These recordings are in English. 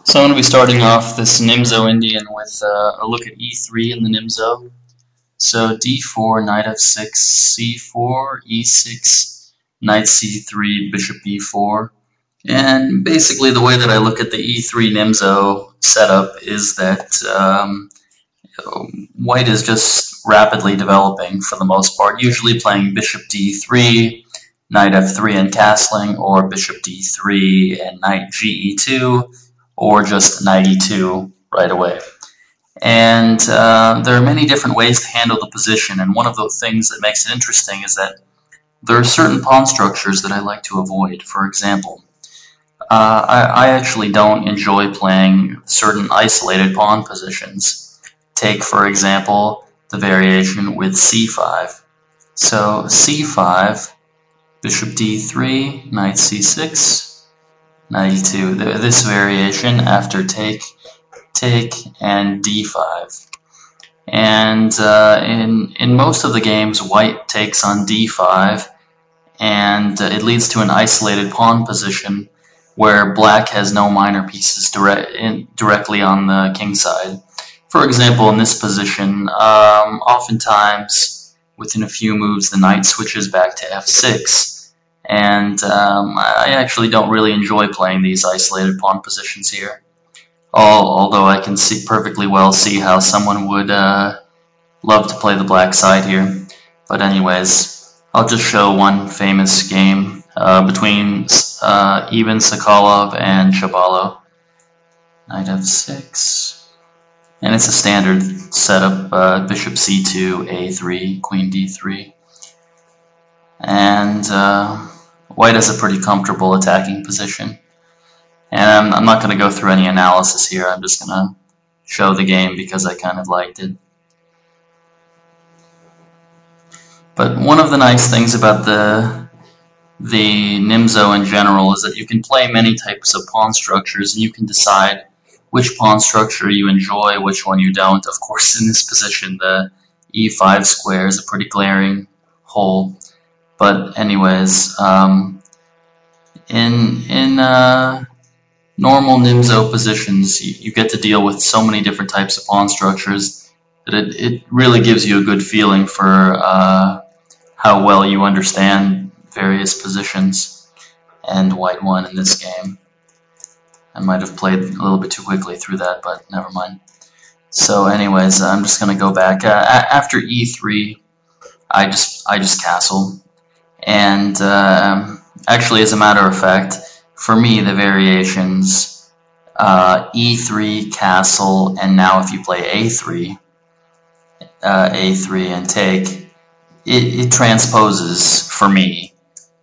So I'm going to be starting off this Nimzo Indian with a look at e3 in the Nimzo. So d4, knight f6, c4, e6, knight c3, bishop e4. And basically the way that I look at the e3 Nimzo setup is that white is just rapidly developing for the most part, usually playing bishop d3, knight f3 and castling, or bishop d3 and knight ge2, or just knight e2 right away. And there are many different ways to handle the position, and one of the things that makes it interesting is that there are certain pawn structures that I like to avoid. For example, I actually don't enjoy playing certain isolated pawn positions. Take, for example, the variation with c5. So c5, bishop d3, knight c6, knight e2. This variation after take, and d5. And in most of the games, white takes on d5, and it leads to an isolated pawn position where black has no minor pieces directly on the king side. For example, in this position, oftentimes within a few moves the knight switches back to f6, and I actually don't really enjoy playing these isolated pawn positions here. Although I can perfectly well see how someone would love to play the black side here. But anyways, I'll just show one famous game between Ivan Sokolov and Shabalov. Knight f6. And it's a standard setup, bishop c2, a3, queen d3. And white has a pretty comfortable attacking position. And I'm not going to go through any analysis here, I'm just going to show the game because I kind of liked it. But one of the nice things about the Nimzo in general is that you can play many types of pawn structures, and you can decide which pawn structure you enjoy, which one you don't. Of course, in this position, the e5 square is a pretty glaring hole. But anyways, in normal Nimzo positions, you get to deal with so many different types of pawn structures that it really gives you a good feeling for how well you understand various positions. And white won in this game. I might have played a little bit too quickly through that, but never mind. So anyways, I'm just going to go back. After e3, I just castle. And actually, as a matter of fact, for me, the variations e3, castle, and now if you play a3 and take, it transposes for me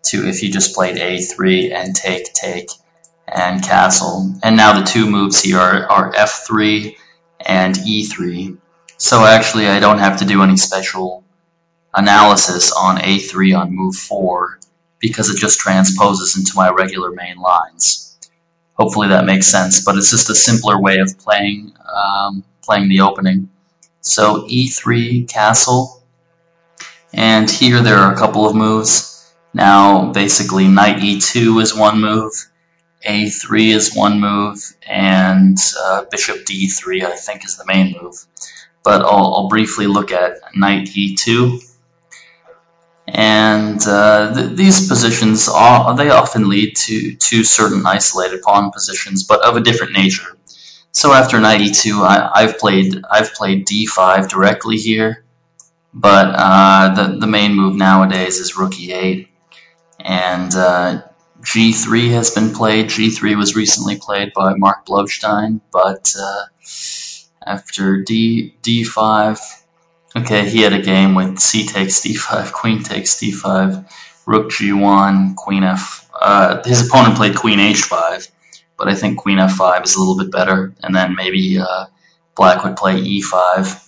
to if you just played a3 and take, and castle. And now the two moves here are f3 and e3. So actually, I don't have to do any special analysis on a3 on move 4, because it just transposes into my regular main lines. Hopefully that makes sense, but it's just a simpler way of playing the opening. So e3, castle, and here there are a couple of moves. Now basically knight e2 is one move, a3 is one move, and bishop d3 I think is the main move. But I'll briefly look at knight e2. And these positions, they often lead to certain isolated pawn positions, but of a different nature. So after knight e2, I've played d5 directly here, but the main move nowadays is rook e8, and g3 has been played. g3 was recently played by Mark Blowstein, but after d5. Okay, he had a game with c takes d5, queen takes d5, rook g1, queen f. His opponent played queen h5, but I think queen f5 is a little bit better. And then maybe black would play e5.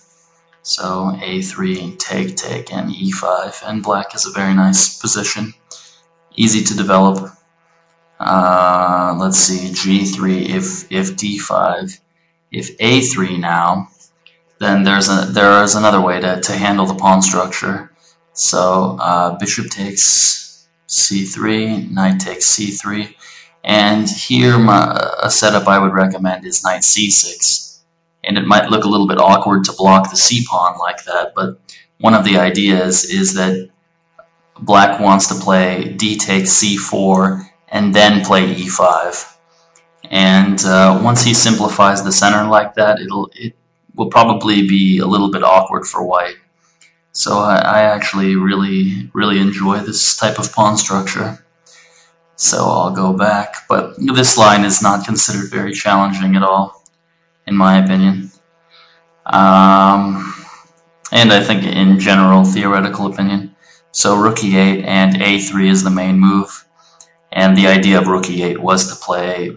So a3, take, and e5. And black has a very nice position, easy to develop. Let's see, g3 if d5, if a3 now. Then there is another way to handle the pawn structure. So bishop takes c3, knight takes c3, And here a setup I would recommend is knight c6. And it might look a little bit awkward to block the c-pawn like that, but one of the ideas is that black wants to play d takes c4 and then play e5. And once he simplifies the center like that, it will probably be a little bit awkward for white. So I actually really enjoy this type of pawn structure. So I'll go back, but this line is not considered very challenging at all, in my opinion. And I think in general, theoretical opinion. So rook e8 and a3 is the main move. And the idea of rook e8 was to play,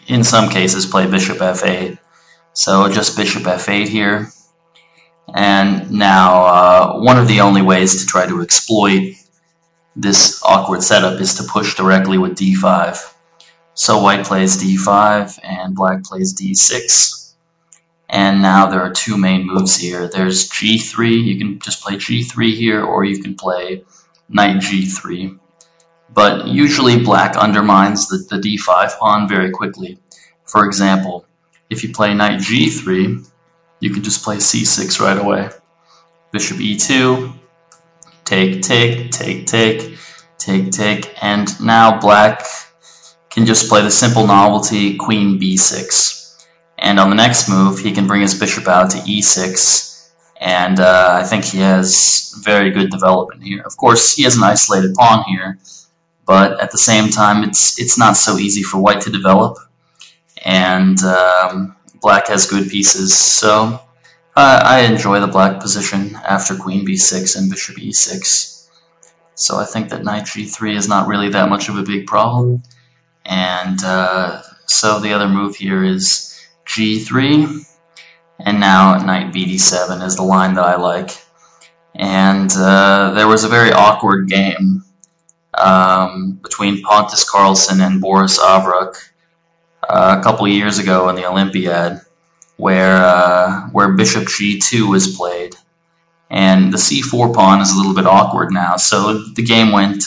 in some cases, play bishop f8. So just bishop f8 here. And now one of the only ways to try to exploit this awkward setup is to push directly with d5. So white plays d5 and black plays d6. And now there are two main moves here. There's g3. You can just play g3 here, or you can play knight g3. But usually black undermines the d5 pawn very quickly. For example, if you play knight g3, you can just play c6 right away. Bishop e2, take, take, take, take, take, take, and now black can just play the simple novelty queen b6. And on the next move, he can bring his bishop out to e6, and I think he has very good development here. Of course, he has an isolated pawn here, but at the same time, it's not so easy for white to develop, and black has good pieces. So I enjoy the black position after queen b6 and bishop e6. So I think that knight g3 is not really that much of a big problem, and so the other move here is g3, and now knight bd7 is the line that I like. And there was a very awkward game between Pontus Carlsen and Boris Avruk a couple years ago in the Olympiad, where bishop g2 was played, and the c4 pawn is a little bit awkward now. So the game went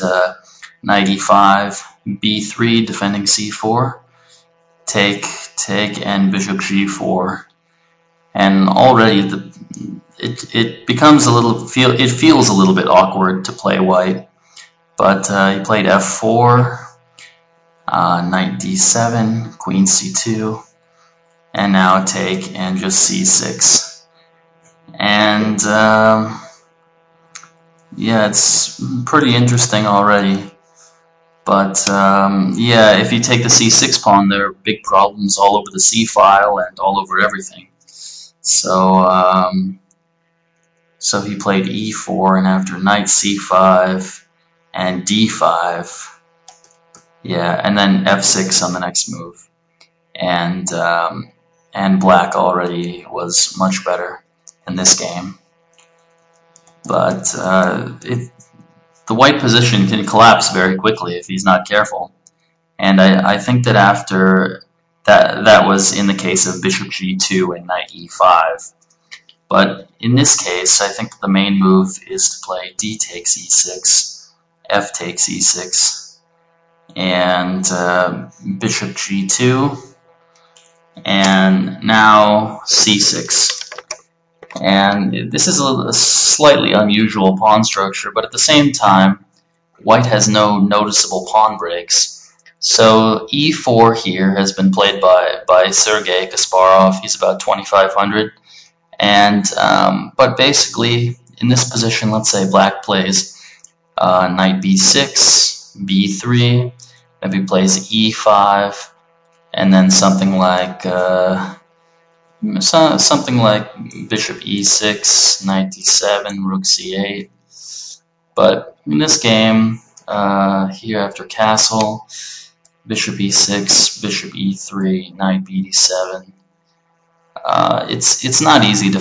knight e5, b3 defending c4, take, take, and bishop g4, and already it becomes a little it feels a little bit awkward to play white. But he played f4, knight d7, queen c2, and now take and just c6. And yeah, it's pretty interesting already. But yeah, if you take the c6 pawn, there are big problems all over the c file and all over everything. So so he played e4, and after knight c5 and d5, yeah, and then f6 on the next move, and black already was much better in this game. But the white position can collapse very quickly if he's not careful, and I think that after that was in the case of bishop g2 and knight e5. But in this case, I think the main move is to play d takes e6, f takes e6, and bishop g2, and now c6. And this is a slightly unusual pawn structure, but at the same time, white has no noticeable pawn breaks. So e4 here has been played by Sergei Kasparov. He's about 2,500. And but basically, in this position, let's say black plays knight b6, b3, maybe plays e5, and then something like bishop e6, knight d7, rook c8. But in this game, here after castle, bishop e6, bishop e3, knight bd7, it's not easy to